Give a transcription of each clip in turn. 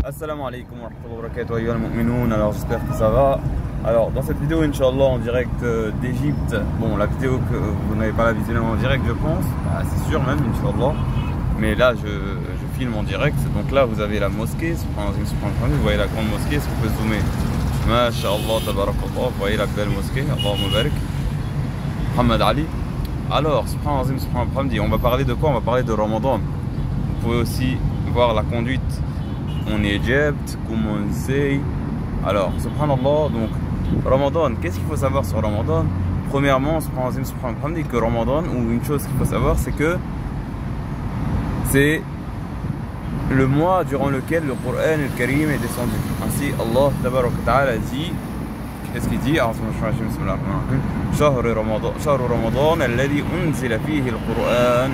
Assalamu alaikum wa rahmatullahi wa barakatuh ayyuha al-mu'minun. Alors j'espère que ça va. Alors dans cette vidéo Inch'Allah en direct d'Égypte, bon la vidéo que vous n'avez pas la visionner en direct je pense, c'est sûr même Inch'Allah, mais là je filme en direct. Donc là vous avez la mosquée, vous voyez la grande mosquée, est-ce qu'on peut zoomer? Masha'Allah, tabarakallah, vous voyez la belle mosquée, Allahumma barik, Muhammad Ali. Alors subhanallah, on va parler de quoi? On va parler de Ramadan. Vous pouvez aussi voir la conduite en Égypte, comment on sait. Alors, subhanallah, donc Ramadan, qu'est-ce qu'il faut savoir sur Ramadan? Premièrement, subhanallah, que Ramadan, ou une chose qu'il faut savoir, c'est que c'est le mois durant lequel le Coran al-Karim est descendu. Ainsi, Allah ta'ala dit, qu'est-ce qu'il dit? Shahr Ramadan alladhi unzila fihi al-Quran,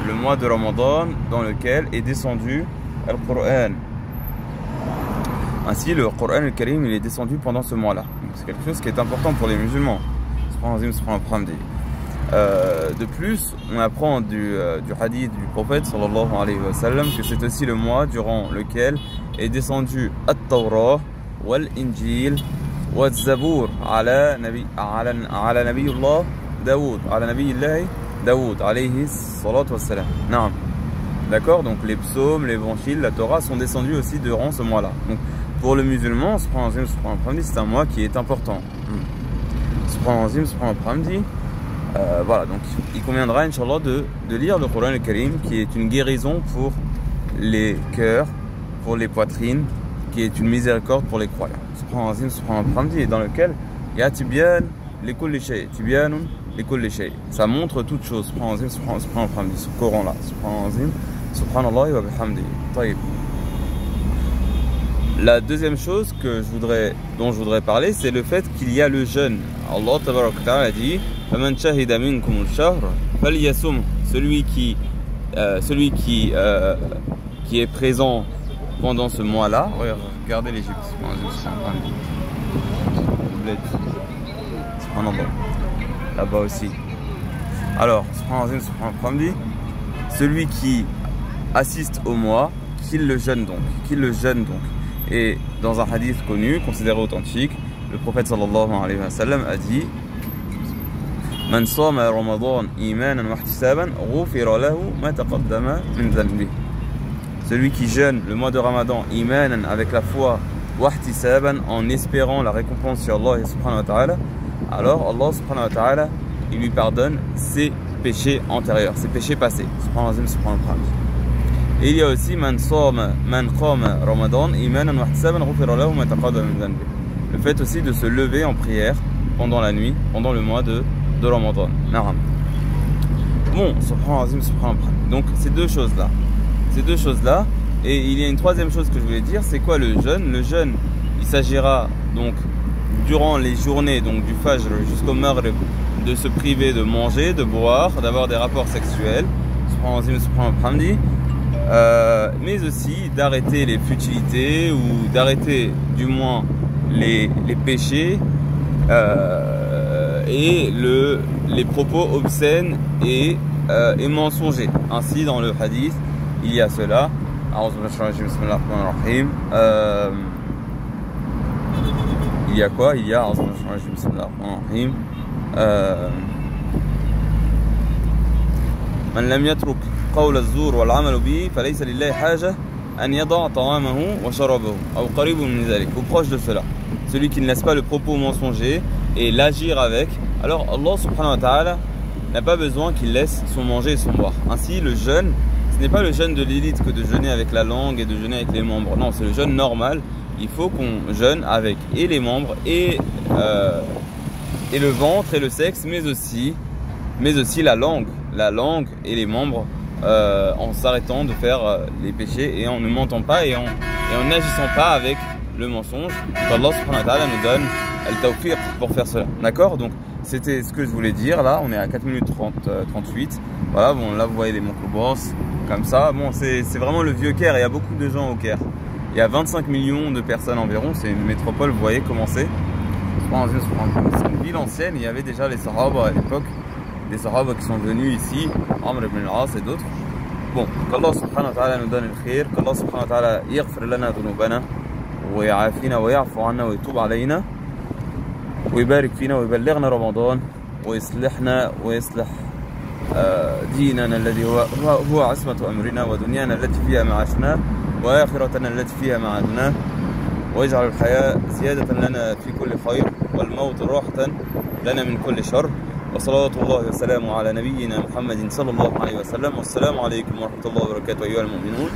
le mois de Ramadan dans lequel est descendu le Coran. Ainsi, le Coran al-Karim il est descendu pendant ce mois-là. C'est quelque chose qui est important pour les musulmans. De plus, on apprend du hadith du prophète sallallahu alayhi wa sallam que c'est aussi le mois durant lequel est descendu At-Tawrah wal-Injil wal-Zabour ala nabiyullah Daoud, ala nabiyillah Daoud alayhi salatu wa salam. Naam. D'accord, donc les psaumes, l'évangile, la Torah sont descendus aussi durant ce mois-là. Donc pour le musulman, c'est un mois qui est important. Voilà, donc il conviendra, Inch'Allah, de lire le Coran al-Karim, qui est une guérison pour les cœurs, pour les poitrines, qui est une miséricorde pour les croyants. Et dans lequel il y a Tibyan, les kulli shay, Tibyanun, les kulli shay. Ça montre toute chose, ce Coran-là. Subhanallah wa bihamdihi. La deuxième chose dont je voudrais parler, c'est le fait qu'il y a le jeûne. Allah ta'ala a dit فَمَنْ شَهِدَ مِنْكُمُ الشَّهْرَ فَلْيَصُمْهُ, celui qui est présent pendant ce mois-là. Regardez l'Égypte. Subhanallah. Là-bas aussi. Alors, subhanallah, celui qui assiste au mois, qu'il le jeûne donc. Et dans un hadith connu, considéré authentique, le prophète sallallahu alayhi wa sallam a dit Man sama Ramadan imanan wa ihtisaban ghufira lahu ma taqaddama min dhanbihi. Celui qui jeûne le mois de Ramadan imanan, avec la foi, wa ihtisaban, en espérant la récompense sur Allah subhanahu wa ta'ala, alors Allah subhanahu wa ta'ala il lui pardonne ses péchés antérieurs, ses péchés passés. Et il y a aussi man qama Ramadan imanan wa ihtisaban ghufira lahu ma taqaddama min dhanbihi. Le fait aussi de se lever en prière pendant la nuit, pendant le mois de Ramadan. Bon, donc ces deux choses-là. Et il y a une troisième chose que je voulais dire, c'est quoi le jeûne? Le jeûne, il s'agira donc durant les journées, donc du Fajr jusqu'au Maghrib, de se priver de manger, de boire, d'avoir des rapports sexuels, mais aussi d'arrêter les futilités ou d'arrêter du moins les péchés et les propos obscènes et mensongers. Ainsi dans le hadith il y a cela. Il y a quoi? Il y a Man lam yatruk qawl az-zur wal 'amal bihi falaysa lillahi haja an yada' ta'amahu wa sharabahu aw qaribun min dhalik, ou proche de cela. Celui qui ne laisse pas le propos mensonger et l'agir avec, alors Allah subhanahu wa ta'ala n'a pas besoin qu'il laisse son manger et son boire. Ainsi le jeûne, ce n'est pas le jeûne de l'élite que de jeûner avec la langue et de jeûner avec les membres. Non, c'est le jeûne normal. Il faut qu'on jeûne avec et les membres et le ventre et le sexe, mais aussi la langue et les membres, en s'arrêtant de faire les péchés et en ne mentant pas et en n'agissant pas avec le mensonge. Allah subhanahu wa ta'ala nous donne al-tawfiq pour faire cela. D'accord? Donc c'était ce que je voulais dire. Là on est à 4 minutes 38. Voilà, bon là vous voyez les Monclobos comme ça. Bon c'est vraiment le vieux Caire, il y a beaucoup de gens au Caire. Il y a 25 millions de personnes environ, c'est une métropole, vous voyez comment c'est. C'est une ville ancienne, il y avait déjà les Sahaba à l'époque. Des Sahaba qui sont venus ici, Amr ibn al-As et d'autres. bon, qu'Allah subhanahu wa ta'ala nous donne le khir, qu'Allah subhanahu wa ta'ala yaghfir lana dhunubana ويعافينا ويعفو عنا ويتوب علينا ويبارك فينا ويبلغنا رمضان ويصلحنا ويصلح ديننا الذي هو عصمة أمرنا ودنيانا التي فيها معاشنا وآخرتنا التي فيها معادنا ويجعل الحياة زيادة لنا في كل خير والموت راحة لنا من كل شر وصلوات الله وسلامه على نبينا محمد صلى الله عليه وسلم والسلام عليكم ورحمة الله وبركاته أيها المؤمنون.